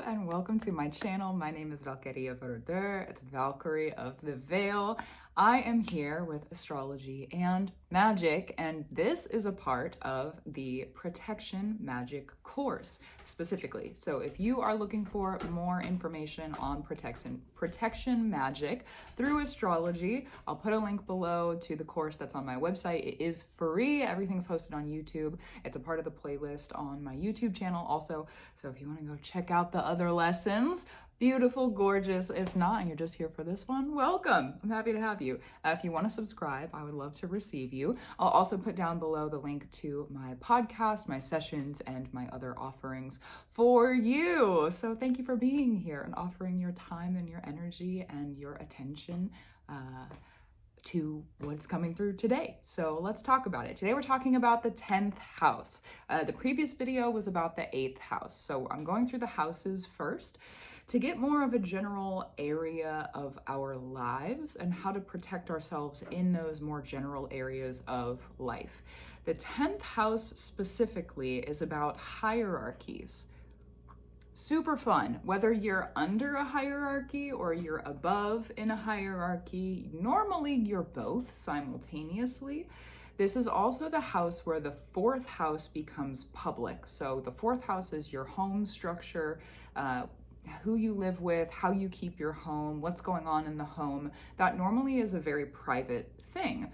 and welcome to my channel. My name is Valkyria Verdeur. It's Valkyrie of the Veil. I am here with astrology and magic, and this is a part of the Protection Magic course specifically. So if you are looking for more information on protection magic through astrology, I'll put a link below to the course that's on my website. It is free. Everything's hosted on YouTube. It's a part of the playlist on my YouTube channel also. So if you want to go check out the other lessons, beautiful, gorgeous. If not, and you're just here for this one, welcome. I'm happy to have you. If you want to subscribe, I would love to receive you. I'll also put down below the link to my podcast, my sessions, and my other offerings for you. So thank you for being here and offering your time and your energy and your attention to what's coming through today. So let's talk about it. Today we're talking about the 10th house. The previous video was about the 8th house. So I'm going through the houses first to get more of a general area of our lives and how to protect ourselves in those more general areas of life. The 10th house specifically is about hierarchies. Super fun, whether you're under a hierarchy or you're above in a hierarchy. Normally you're both simultaneously. This is also the house where the 4th house becomes public. So the 4th house is your home structure, who you live with, how you keep your home, what's going on in the home. That normally is a very private thing.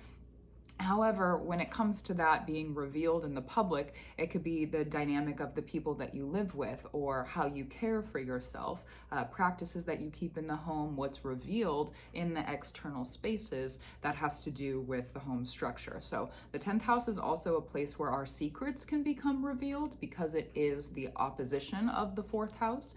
However, when it comes to that being revealed in the public, it could be the dynamic of the people that you live with or how you care for yourself, practices that you keep in the home, what's revealed in the external spaces that has to do with the home structure. So the 10th house is also a place where our secrets can become revealed because it is the opposition of the 4th house.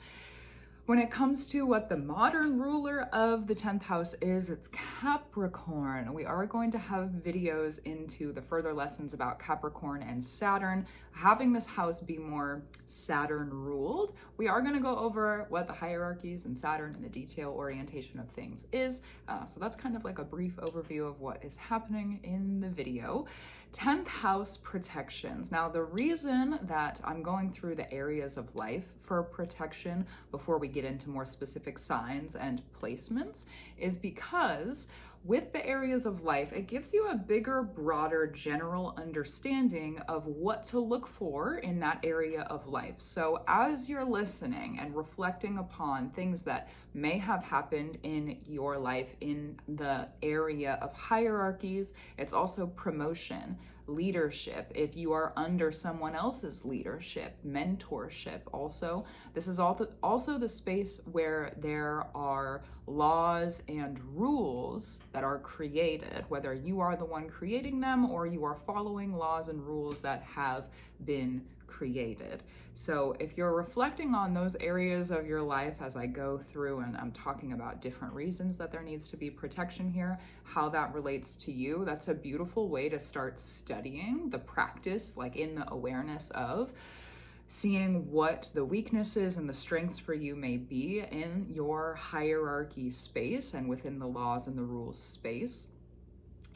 When it comes to what the modern ruler of the 10th house is, it's Capricorn. We are going to have videos into the further lessons about Capricorn and Saturn, having this house be more Saturn ruled. We are going to go over what the hierarchies and Saturn and the detail orientation of things is. So that's kind of like a brief overview of what is happening in the video. 10th house protections. Now, the reason that I'm going through the areas of life for protection before we get into more specific signs and placements is because with the areas of life, it gives you a bigger, broader, general understanding of what to look for in that area of life. So as you're listening and reflecting upon things that may have happened in your life in the area of hierarchies, it's also promotion, leadership, if you are under someone else's leadership, mentorship also. This is also the space where there are laws and rules that are created, whether you are the one creating them or you are following laws and rules that have been created. So if you're reflecting on those areas of your life as I go through and I'm talking about different reasons that there needs to be protection here, how that relates to you, that's a beautiful way to start studying the practice, like in the awareness of seeing what the weaknesses and the strengths for you may be in your hierarchy space and within the laws and the rules space.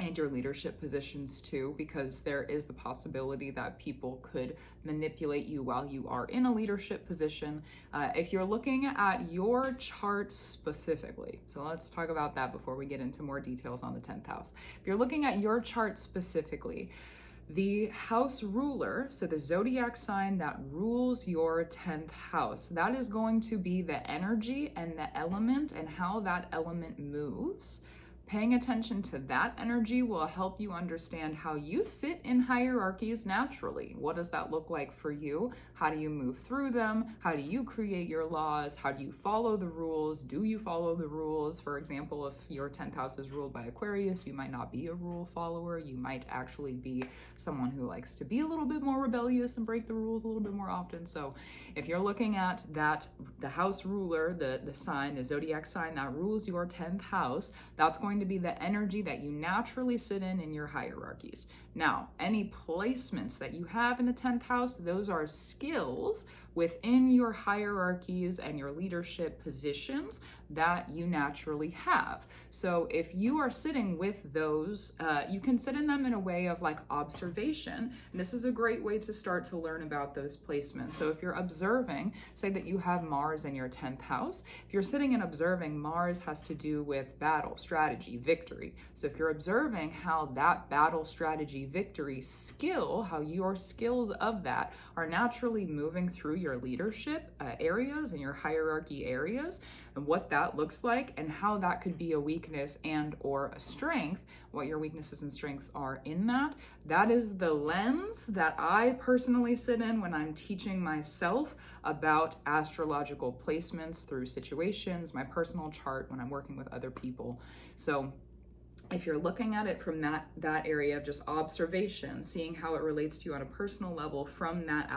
And your leadership positions too, because there is the possibility that people could manipulate you while you are in a leadership position. If you're looking at your chart specifically, so let's talk about that before we get into more details on the 10th house. If you're looking at your chart specifically, the house ruler, so the zodiac sign that rules your 10th house, that is going to be the energy and the element and how that element moves. Paying attention to that energy will help you understand how you sit in hierarchies naturally. What does that look like for you? How do you move through them? How do you create your laws? How do you follow the rules? Do you follow the rules? For example, if your 10th house is ruled by Aquarius, you might not be a rule follower. You might actually be someone who likes to be a little bit more rebellious and break the rules a little bit more often. So if you're looking at that, the house ruler, the sign, the zodiac sign that rules your 10th house, that's going to be the energy that you naturally sit in your hierarchies. Now, any placements that you have in the 10th house, those are skills within your hierarchies and your leadership positions that you naturally have. So if you are sitting with those, you can sit in them in a way of like observation. And this is a great way to start to learn about those placements. So if you're observing, say that you have Mars in your 10th house, if you're sitting and observing, Mars has to do with battle, strategy, victory. So if you're observing how that battle, strategy, victory skill, how your skills of that are naturally moving through your leadership areas and your hierarchy areas, and what that looks like, and how that could be a weakness and or a strength, what your weaknesses and strengths are in that. That is the lens that I personally sit in when I'm teaching myself about astrological placements through situations, my personal chart when I'm working with other people. So if you're looking at it from that area of just observation, seeing how it relates to you on a personal level from that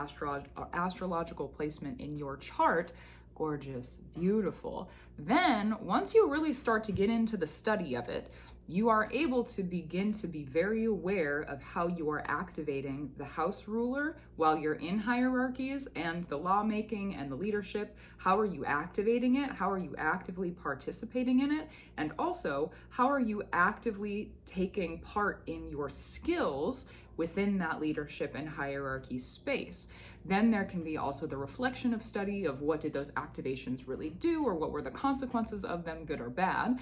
astrological placement in your chart, gorgeous, beautiful. Then once you really start to get into the study of it, you are able to begin to be very aware of how you are activating the house ruler while you're in hierarchies and the lawmaking and the leadership. How are you activating it? How are you actively participating in it? And also, how are you actively taking part in your skills within that leadership and hierarchy space? Then there can be also the reflection of study of what did those activations really do, or what were the consequences of them, good or bad.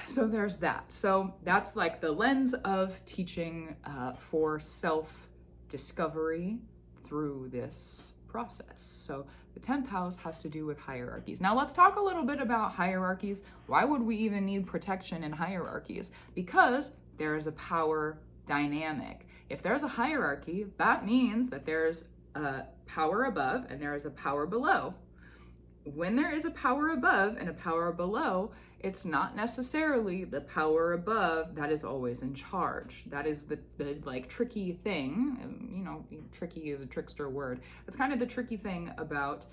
So there's that. So that's like the lens of teaching for self-discovery through this process. So the 10th house has to do with hierarchies. Now let's talk a little bit about hierarchies. Why would we even need protection in hierarchies? Because there is a power dynamic. If there's a hierarchy, that means that there's a power above and there is a power below. When there is a power above and a power below, it's not necessarily the power above that is always in charge. That is the like tricky thing. You know, tricky is a trickster word. It's kind of the tricky thing about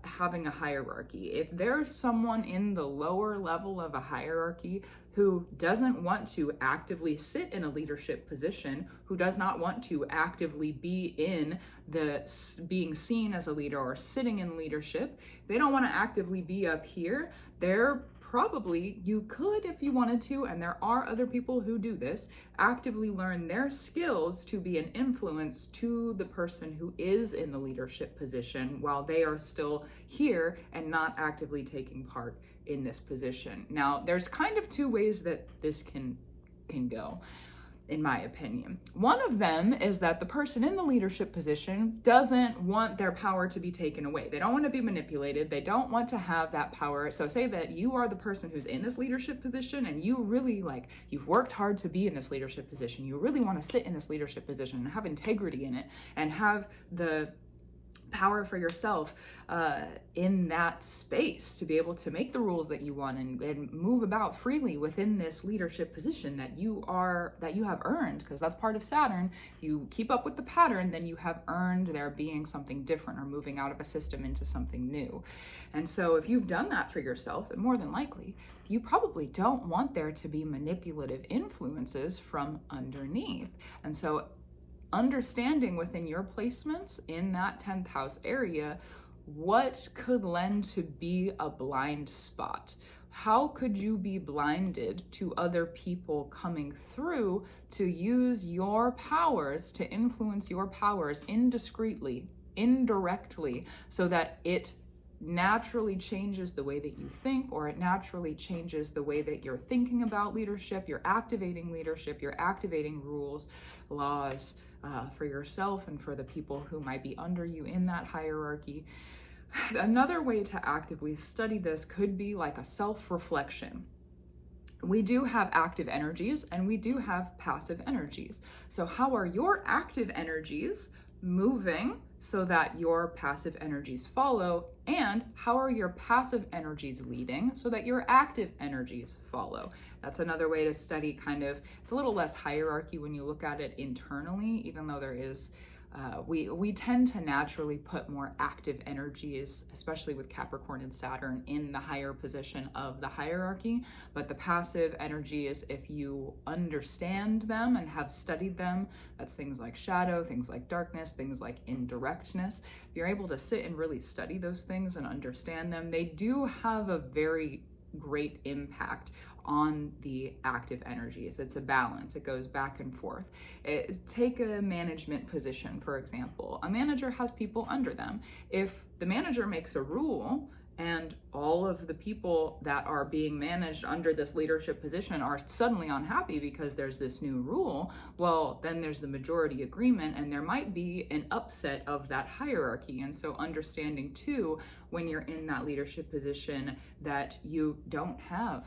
having a hierarchy. If there's someone in the lower level of a hierarchy who doesn't want to actively sit in a leadership position, who does not want to actively be in the being seen as a leader or sitting in leadership, they don't want to actively be up here, they're probably, you could if you wanted to, and there are other people who do this, actively learn their skills to be an influence to the person who is in the leadership position while they are still here and not actively taking part in this position. Now, there's kind of two ways that this can go, in my opinion. One of them is that the person in the leadership position doesn't want their power to be taken away. They don't want to be manipulated. They don't want to have that power. So say that you are the person who's in this leadership position and you really you've worked hard to be in this leadership position. You really want to sit in this leadership position and have integrity in it and have the power for yourself in that space to be able to make the rules that you want and move about freely within this leadership position that you have earned, because that's part of Saturn. If you keep up with the pattern, then you have earned there being something different or moving out of a system into something new. And so if you've done that for yourself, then more than likely you probably don't want there to be manipulative influences from underneath. And so understanding within your placements in that 10th house area, what could lend to be a blind spot? How could you be blinded to other people coming through to use your powers, to influence your powers indiscreetly, indirectly, so that it naturally changes the way that you think, or it naturally changes the way that you're thinking about leadership, you're activating rules, laws for yourself and for the people who might be under you in that hierarchy. Another way to actively study this could be like a self-reflection. We do have active energies and we do have passive energies. So how are your active energies moving so that your passive energies follow, and how are your passive energies leading so that your active energies follow? That's another way to study it's a little less hierarchy when you look at it internally, even though there is We tend to naturally put more active energies, especially with Capricorn and Saturn, in the higher position of the hierarchy. But the passive energies, if you understand them and have studied them, that's things like shadow, things like darkness, things like indirectness. If you're able to sit and really study those things and understand them, they do have a very great impact on the active energies. It's a balance. It goes back and forth. Take a management position, for example. A manager has people under them. If the manager makes a rule and all of the people that are being managed under this leadership position are suddenly unhappy because there's this new rule, well, then there's the majority agreement and there might be an upset of that hierarchy. And so understanding too, when you're in that leadership position, that you don't have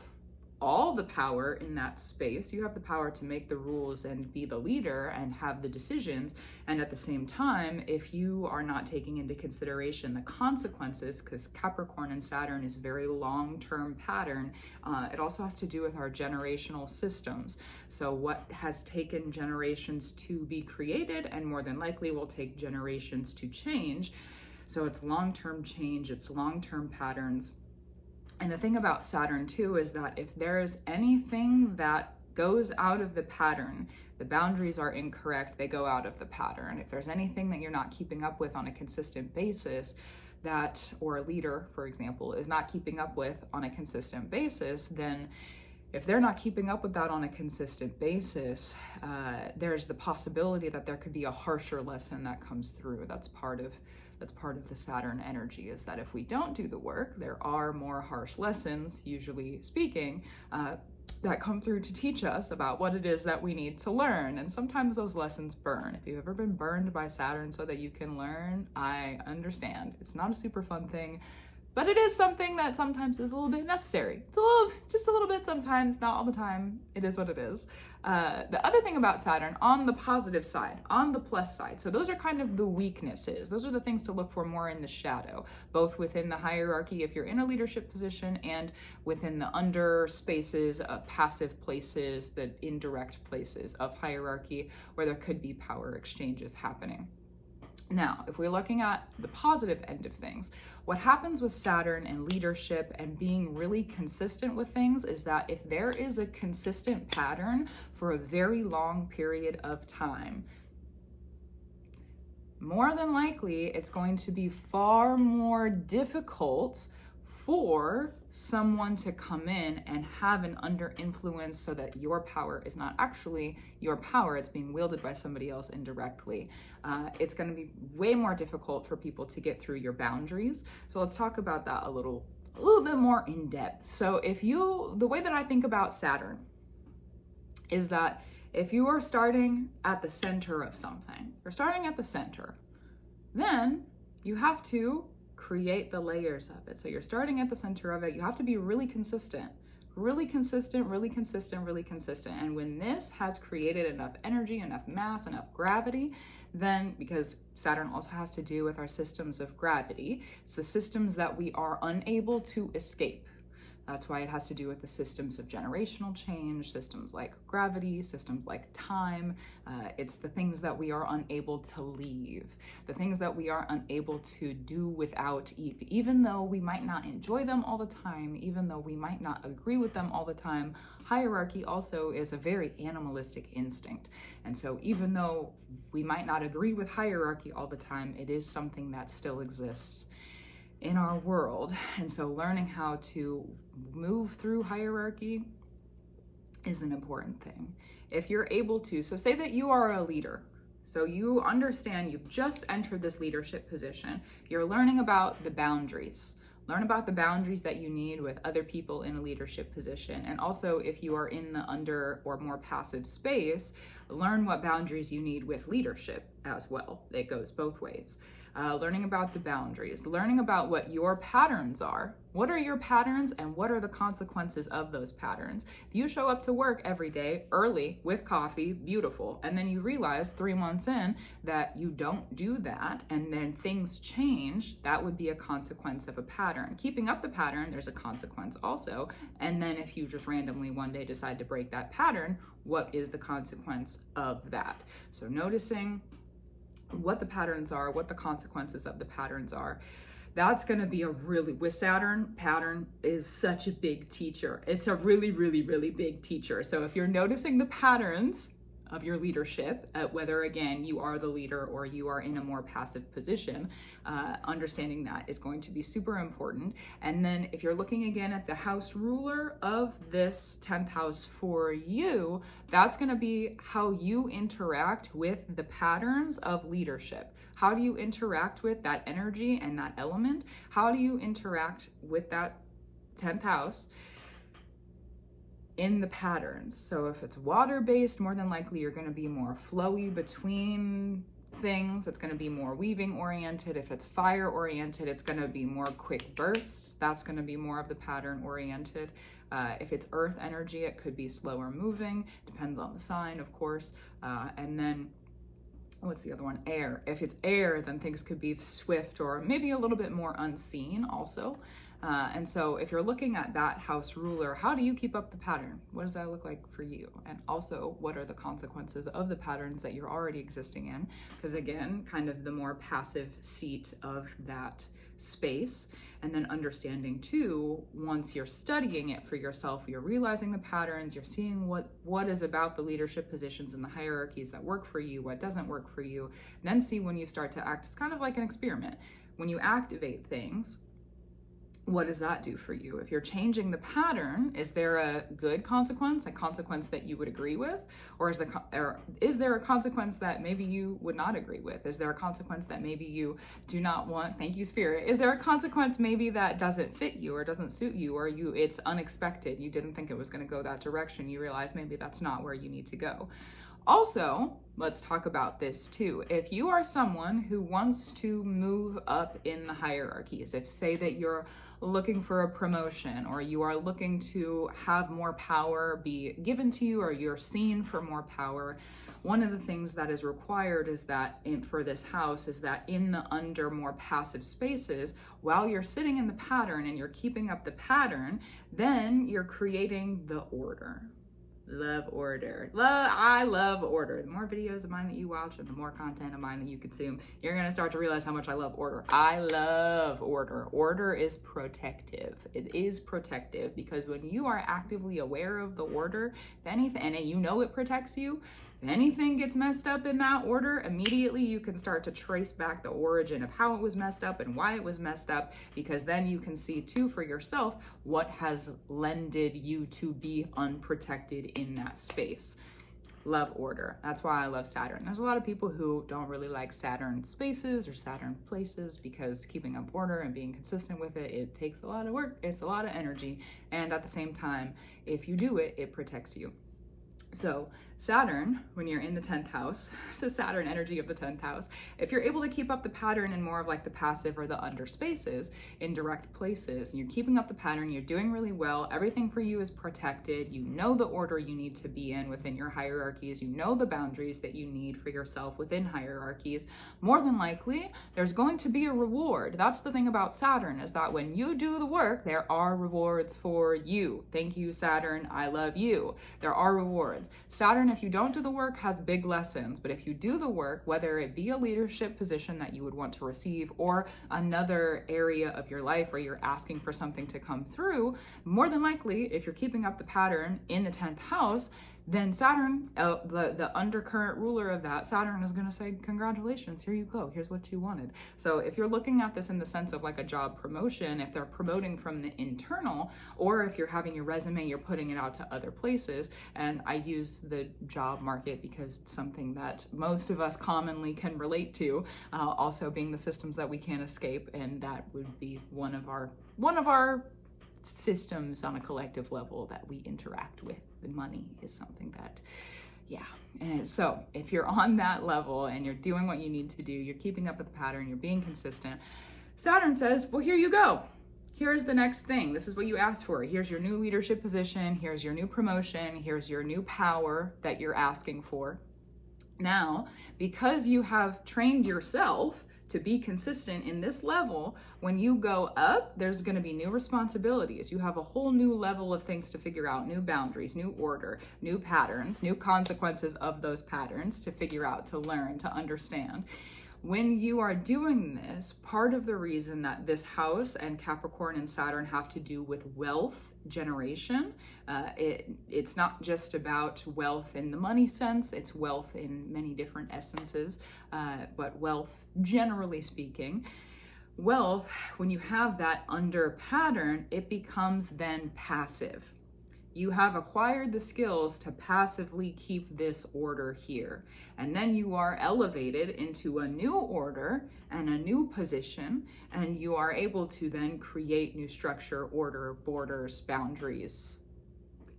all the power in that space. You have the power to make the rules and be the leader and have the decisions. And at the same time, if you are not taking into consideration the consequences, because Capricorn and Saturn is a very long-term pattern, it also has to do with our generational systems. So what has taken generations to be created and more than likely will take generations to change. So it's long-term change, it's long-term patterns. And the thing about Saturn too is that if there is anything that goes out of the pattern, the boundaries are incorrect, they go out of the pattern. If there's anything that you're not keeping up with on a consistent basis, that, or a leader, for example, is not keeping up with on a consistent basis, then if they're not keeping up with that on a consistent basis, there's the possibility that there could be a harsher lesson that comes through. That's part of the Saturn energy, is that if we don't do the work, there are more harsh lessons, usually speaking, that come through to teach us about what it is that we need to learn. And sometimes those lessons burn. If you've ever been burned by Saturn so that you can learn, I understand. It's not a super fun thing, but it is something that sometimes is a little bit necessary. Just a little bit sometimes, not all the time. It is what it is. The other thing about Saturn, on the positive side, on the plus side, so those are kind of the weaknesses. Those are the things to look for more in the shadow, both within the hierarchy if you're in a leadership position and within the under spaces, passive places, the indirect places of hierarchy where there could be power exchanges happening. Now, if we're looking at the positive end of things, what happens with Saturn and leadership and being really consistent with things is that if there is a consistent pattern for a very long period of time, more than likely it's going to be far more difficult for someone to come in and have an under influence so that your power is not actually your power, it's being wielded by somebody else indirectly. It's going to be way more difficult for people to get through your boundaries. So let's talk about that a little bit more in depth. So the way that I think about Saturn is that if you are starting at the center of something, you're starting at the center, then you have to create the layers of it. So you're starting at the center of it. You have to be really consistent. Really consistent, really consistent, really consistent. And when this has created enough energy, enough mass, enough gravity, then, because Saturn also has to do with our systems of gravity, it's the systems that we are unable to escape. That's why it has to do with the systems of generational change, systems like gravity, systems like time. It's the things that we are unable to leave, the things that we are unable to do without, even though we might not enjoy them all the time, even though we might not agree with them all the time. Hierarchy also is a very animalistic instinct. And so even though we might not agree with hierarchy all the time, it is something that still exists in our world. And so learning how to move through hierarchy is an important thing. If you're able to, so say that you are a leader, so you understand you've just entered this leadership position, you're learning about the boundaries. Learn about the boundaries that you need with other people in a leadership position. And also, if you are in the under or more passive space, learn what boundaries you need with leadership as well. It goes both ways. Learning about the boundaries, learning about what your patterns are. What are your patterns and what are the consequences of those patterns? If you show up to work every day early with coffee, beautiful, and then you realize 3 months in that you don't do that and then things change, that would be a consequence of a pattern. Keeping up the pattern, there's a consequence also. And then if you just randomly one day decide to break that pattern, what is the consequence of that? So noticing what the patterns are, what the consequences of the patterns are. That's going to be with Saturn, pattern is such a big teacher. It's a really, really, really big teacher. So if you're noticing the patterns of your leadership, whether again you are the leader or you are in a more passive position, understanding that is going to be super important. And then if you're looking again at the house ruler of this 10th house for you, that's going to be how you interact with the patterns of leadership. How do you interact with that energy and that element? How do you interact with that 10th house in the patterns? So if it's water-based, more than likely you're going to be more flowy between things. It's going to be more weaving oriented. If it's fire oriented, it's going to be more quick bursts. That's going to be more of the pattern oriented. If it's earth energy, it could be slower moving. Depends on the sign, of course. And then what's the other one? Air. If it's air, then things could be swift or maybe a little bit more unseen also. And so if you're looking at that house ruler, how do you keep up the pattern? What does that look like for you? And also, what are the consequences of the patterns that you're already existing in? Because again, kind of the more passive seat of that space. And then understanding too, once you're studying it for yourself, you're realizing the patterns, you're seeing what is about the leadership positions and the hierarchies that work for you, what doesn't work for you. And then see when you start to act, it's kind of like an experiment. When you activate things, what does that do for you? If you're changing the pattern, is there a good consequence, a consequence that you would agree with? Or is there a consequence that maybe you would not agree with? Is there a consequence that maybe you do not want? Thank you, Spirit. Is there a consequence maybe that doesn't fit you or doesn't suit you, or it's unexpected? You didn't think it was going to go that direction. You realize maybe that's not where you need to go. Also, let's talk about this too. If you are someone who wants to move up in the hierarchies, if say that you're looking for a promotion or you are looking to have more power be given to you or you're seen for more power, one of the things that is required is that for this house is that in the under more passive spaces, while you're sitting in the pattern and you're keeping up the pattern, then you're creating the order. Love order. I love order. The more videos of mine that you watch and the more content of mine that you consume, you're going to start to realize how much I love order. I love order. Order is protective. It is protective because when you are actively aware of the order, if anything, and you know it protects you, if anything gets messed up in that order, immediately you can start to trace back the origin of how it was messed up and why it was messed up, because then you can see too for yourself what has lended you to be unprotected in that space. Love order. That's why I love Saturn. There's a lot of people who don't really like Saturn spaces or Saturn places because keeping up order and being consistent with it takes a lot of work. It's a lot of energy. And at the same time, if you do it, it protects you. So Saturn, when you're in the 10th house, the Saturn energy of the 10th house, if you're able to keep up the pattern in more of like the passive or the under spaces in direct places, and you're keeping up the pattern, you're doing really well, everything for you is protected, you know the order you need to be in within your hierarchies, you know the boundaries that you need for yourself within hierarchies, more than likely, there's going to be a reward. That's the thing about Saturn, is that when you do the work, there are rewards for you. Thank you, Saturn. I love you. There are rewards. Saturn, if you don't do the work, has big lessons, but if you do the work, whether it be a leadership position that you would want to receive or another area of your life where you're asking for something to come through, more than likely, if you're keeping up the pattern in the 10th house, then Saturn, the undercurrent ruler of that, Saturn is going to say, congratulations, here you go, here's what you wanted. So if you're looking at this in the sense of like a job promotion, if they're promoting from the internal, or if you're having your resume, you're putting it out to other places, and I use the job market because it's something that most of us commonly can relate to, also being the systems that we can't escape, and that would be one of our systems on a collective level that we interact with. The money is something that, yeah. And so if you're on that level and you're doing what you need to do, you're keeping up with the pattern, you're being consistent, Saturn says, well, here you go. Here's the next thing. This is what you asked for. Here's your new leadership position. Here's your new promotion. Here's your new power that you're asking for. Now, because you have trained yourself to be consistent in this level, when you go up, there's going to be new responsibilities. You have a whole new level of things to figure out, new boundaries, new order, new patterns, new consequences of those patterns to figure out, to learn, to understand. when you are doing this, part of the reason that this house and Capricorn and Saturn have to do with wealth generation, it's not just about wealth in the money sense, it's wealth in many different essences, but wealth, generally speaking, wealth, when you have that under pattern, it becomes then passive. You have acquired the skills to passively keep this order here. And then you are elevated into a new order and a new position, and you are able to then create new structure, order, borders, boundaries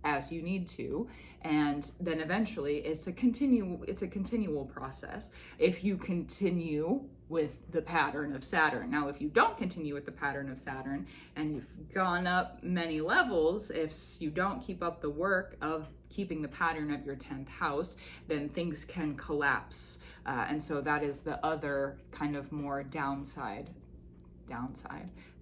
as you need to. And then eventually it's a continual process. If you continue with the pattern of Saturn. Now, if you don't continue with the pattern of Saturn and you've gone up many levels, if you don't keep up the work of keeping the pattern of your 10th house, then things can collapse. And so that is the other kind of more downside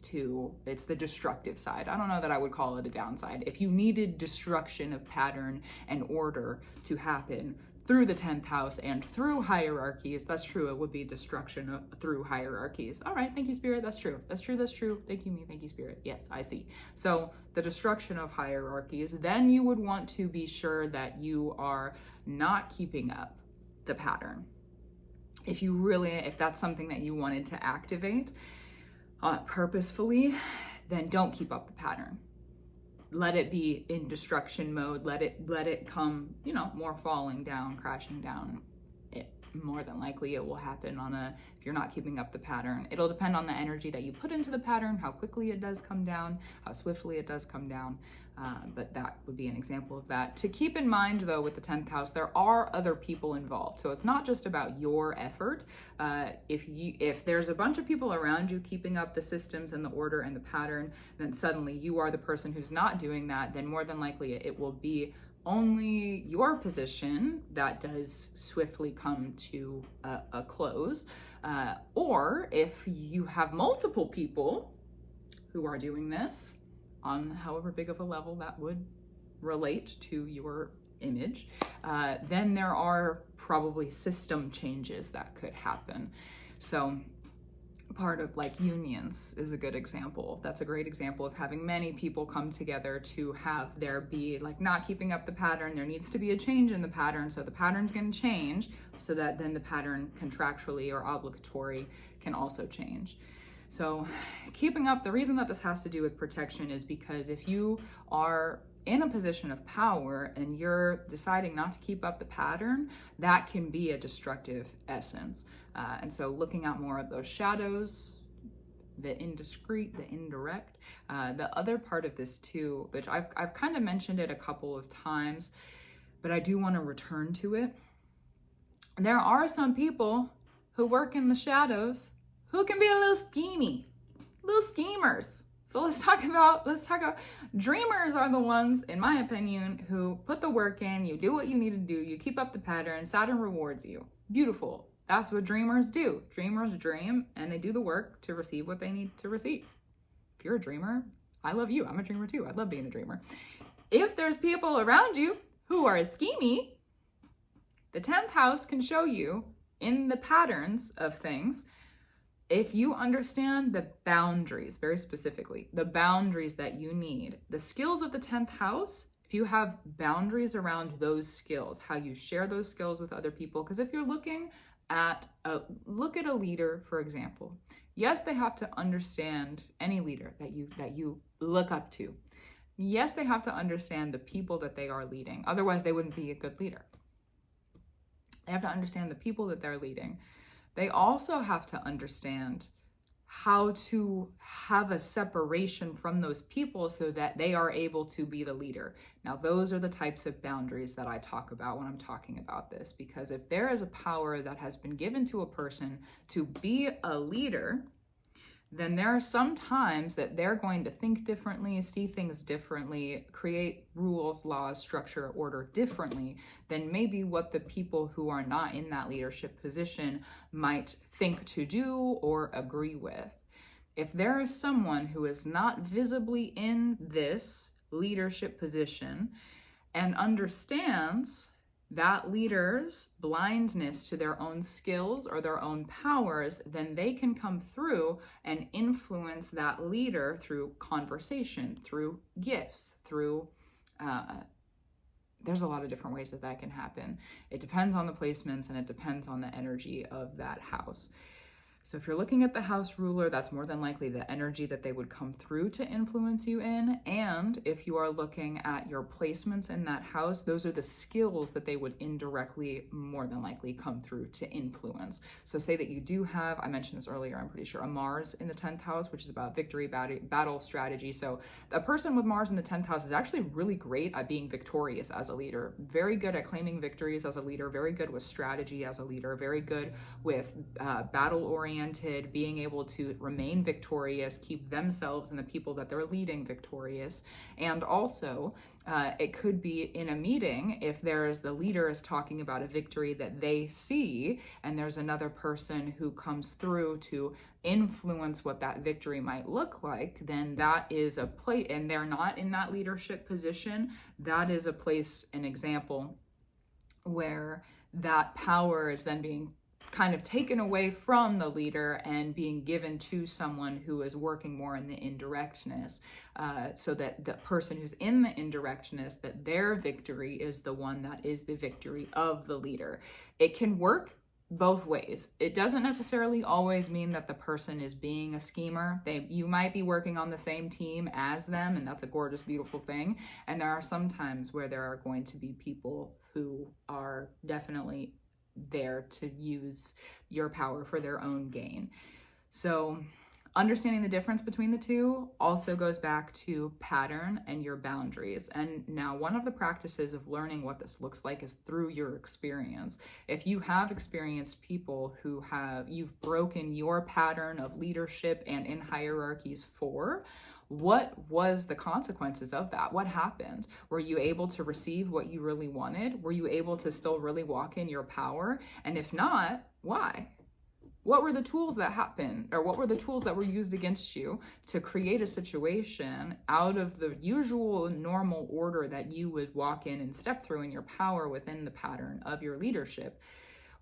to, it's the destructive side. I don't know that I would call it a downside. If you needed destruction of pattern and order to happen through the 10th house and through hierarchies, that's true, it would be destruction through hierarchies. All right, thank you, Spirit, that's true. That's true, that's true. Thank you, me, thank you, Spirit. Yes, I see. So the destruction of hierarchies, then you would want to be sure that you are not keeping up the pattern. If that's something that you wanted to activate purposefully, then don't keep up the pattern. Let it be in destruction mode. Let it come, more falling down, crashing down. More than likely it will happen if you're not keeping up the pattern. It'll depend on the energy that you put into the pattern, how quickly it does come down, how swiftly it does come down. But that would be an example of that. To keep in mind, though, with the 10th house, there are other people involved. So it's not just about your effort. If there's a bunch of people around you keeping up the systems and the order and the pattern, then suddenly you are the person who's not doing that, then more than likely it will be only your position that does swiftly come to a close. Or if you have multiple people who are doing this, on however big of a level that would relate to your image, then there are probably system changes that could happen. So part of unions is a good example. That's a great example of having many people come together to have there be not keeping up the pattern. There needs to be a change in the pattern. So the pattern's going to change so that then the pattern contractually or obligatory can also change. So keeping up, the reason that this has to do with protection is because if you are in a position of power and you're deciding not to keep up the pattern, that can be a destructive essence. And so looking at more of those shadows, the indiscreet, the indirect. The other part of this too, which I've kind of mentioned it a couple of times, but I do want to return to it. There are some people who work in the shadows who can be a little schemy, little schemers. So let's talk about dreamers are the ones, in my opinion, who put the work in, you do what you need to do, you keep up the pattern, Saturn rewards you. Beautiful. That's what dreamers do. Dreamers dream and they do the work to receive what they need to receive. If you're a dreamer, I love you. I'm a dreamer too. I love being a dreamer. If there's people around you who are schemy, the 10th house can show you in the patterns of things. If you understand the boundaries, very specifically, the boundaries that you need, the skills of the 10th house, if you have boundaries around those skills, how you share those skills with other people, because if you're looking at look at a leader, for example, yes, they have to understand, any leader that you look up to. Yes, they have to understand the people that they are leading. Otherwise, they wouldn't be a good leader. They have to understand the people that they're leading. They also have to understand how to have a separation from those people so that they are able to be the leader. Now, those are the types of boundaries that I talk about when I'm talking about this, because if there is a power that has been given to a person to be a leader, then there are some times that they're going to think differently, see things differently, create rules, laws, structure, order differently than maybe what the people who are not in that leadership position might think to do or agree with. If there is someone who is not visibly in this leadership position and understands that leader's blindness to their own skills or their own powers, then they can come through and influence that leader through conversation, through gifts, through there's a lot of different ways that that can happen. It depends on the placements and it depends on the energy of that house. So if you're looking at the house ruler, that's more than likely the energy that they would come through to influence you in. And if you are looking at your placements in that house, those are the skills that they would indirectly, more than likely, come through to influence. So say that you do have, I mentioned this earlier, I'm pretty sure, a Mars in the 10th house, which is about victory, battle strategy. So a person with Mars in the 10th house is actually really great at being victorious as a leader, very good at claiming victories as a leader, very good with strategy as a leader, very good with battle-oriented, being able to remain victorious, keep themselves and the people that they're leading victorious. And also, it could be in a meeting if the leader is talking about a victory that they see, and there's another person who comes through to influence what that victory might look like, then that is a place, and they're not in that leadership position, that is a place, an example, where that power is then being kind of taken away from the leader and being given to someone who is working more in the indirectness, so that the person who's in the indirectness, that their victory is the one that is the victory of the leader. It can work both ways. It doesn't necessarily always mean that the person is being a schemer. You might be working on the same team as them, and that's a gorgeous, beautiful thing. And there are some times where there are going to be people who are definitely there to use your power for their own gain. So understanding the difference between the two also goes back to pattern and your boundaries. And now one of the practices of learning what this looks like is through your experience. If you have experienced people who you've broken your pattern of leadership and in hierarchies for, what was the consequences of that? What happened? Were you able to receive what you really wanted? Were you able to still really walk in your power? And if not, why? What were the tools that happened, or what were the tools that were used against you to create a situation out of the usual normal order that you would walk in and step through in your power within the pattern of your leadership?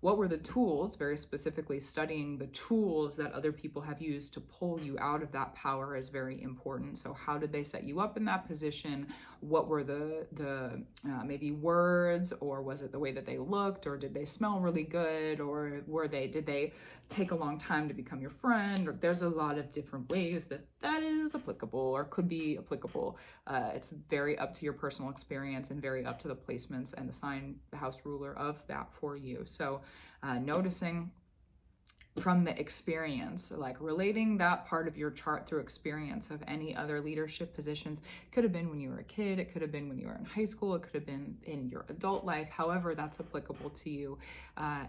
What were the tools, very specifically studying the tools that other people have used to pull you out of that power is very important. So how did they set you up in that position? What were the maybe words, or was it the way that they looked, or did they smell really good, or did they take a long time to become your friend? Or there's a lot of different ways that is applicable or could be applicable. It's very up to your personal experience and very up to the placements and the sign, the house ruler of that for you. So noticing from the experience, like relating that part of your chart through experience of any other leadership positions. It could have been when you were a kid, it could have been when you were in high school, it could have been in your adult life, however that's applicable to you,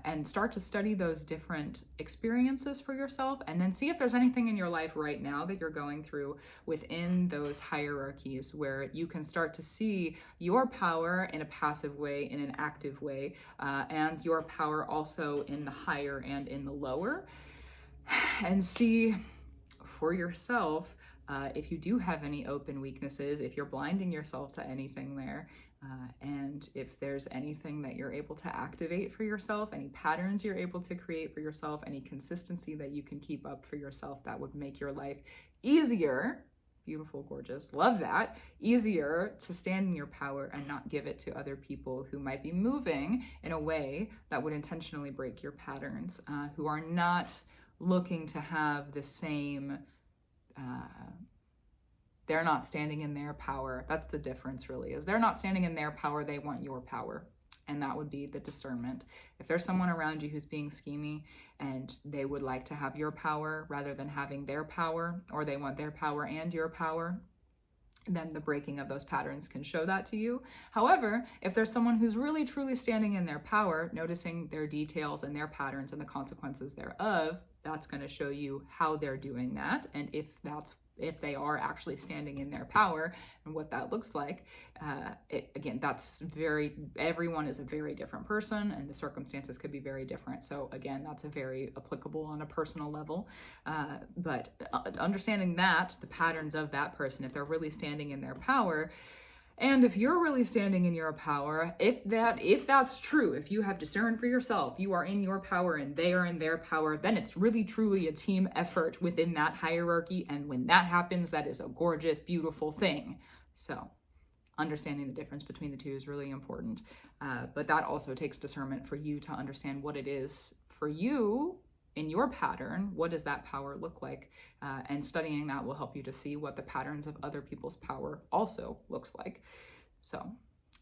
and start to study those different experiences for yourself, and then see if there's anything in your life right now that you're going through within those hierarchies where you can start to see your power in a passive way, in an active way, and your power also in the higher and in the lower. And see for yourself if you do have any open weaknesses, if you're blinding yourself to anything there, and if there's anything that you're able to activate for yourself, any patterns you're able to create for yourself, any consistency that you can keep up for yourself that would make your life easier. Beautiful, gorgeous, love that. Easier to stand in your power and not give it to other people who might be moving in a way that would intentionally break your patterns, who are not looking to have the same, they're not standing in their power. That's the difference really, is they're not standing in their power, they want your power. And that would be the discernment. If there's someone around you who's being schemy and they would like to have your power rather than having their power, or they want their power and your power, then the breaking of those patterns can show that to you. However, if there's someone who's really truly standing in their power, noticing their details and their patterns and the consequences thereof, that's going to show you how they're doing that, and if they are actually standing in their power and what that looks like. Again, everyone is a very different person and the circumstances could be very different. So again, that's a very applicable on a personal level. But understanding that, the patterns of that person, if they're really standing in their power, And if you're really standing in your power, if that's true, if you have discerned for yourself, you are in your power and they are in their power, then it's really truly a team effort within that hierarchy. And when that happens, that is a gorgeous, beautiful thing. So understanding the difference between the two is really important. But that also takes discernment for you to understand what it is for you in your pattern. What does that power look like? And studying that will help you to see what the patterns of other people's power also looks like. So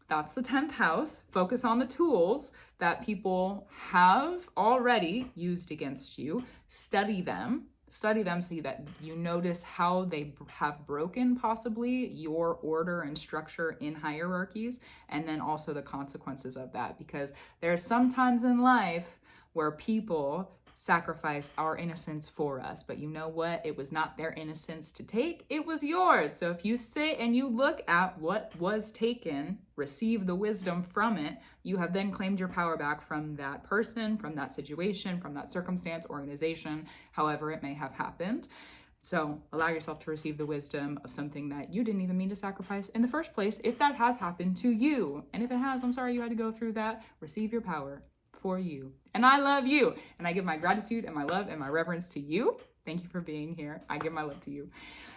that's the 10th house. Focus on the tools that people have already used against you. Study them so that you notice how they have broken possibly your order and structure in hierarchies, and then also the consequences of that. Because there are some times in life where people sacrifice our innocence for us, but you know what? It was not their innocence to take, it was yours. So if you sit and you look at what was taken, receive the wisdom from it, you have then claimed your power back from that person, from that situation, from that circumstance, organization, however it may have happened. So allow yourself to receive the wisdom of something that you didn't even mean to sacrifice in the first place, if that has happened to you. And if it has, I'm sorry you had to go through that. Receive your power for you. And I love you. And I give my gratitude and my love and my reverence to you. Thank you for being here. I give my love to you.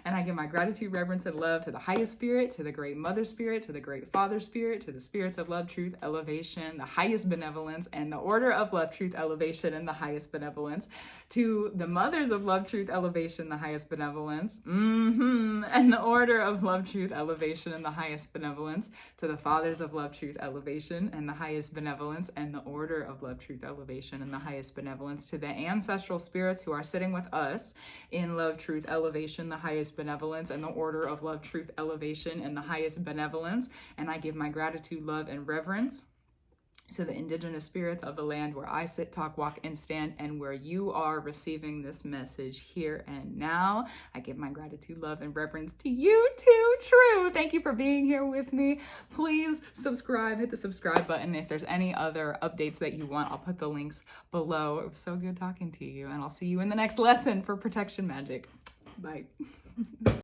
And I give my gratitude, reverence, and love to the highest spirit, to the great mother spirit, to the great father spirit, to the spirits of love, truth, elevation, the highest benevolence, and the order of love, truth, elevation, and the highest benevolence, to the mothers of love, truth, elevation, the highest benevolence, and the order of love, truth, elevation, and the highest benevolence, to the fathers of love, truth, elevation, and the highest benevolence, and the order of love, truth, elevation, and the highest benevolence, to the ancestral spirits who are sitting with us in love, truth, elevation, the highest benevolence, and the order of love, truth, elevation, and the highest benevolence. And I give my gratitude, love, and reverence to the indigenous spirits of the land where I sit, talk, walk, and stand, and where you are receiving this message here and now. I give my gratitude, love, and reverence to you too. True. Thank you for being here with me. Please subscribe, hit the subscribe button. If there's any other updates that you want, I'll put the links below. It was so good talking to you, and I'll see you in the next lesson for Protection Magic. Bye.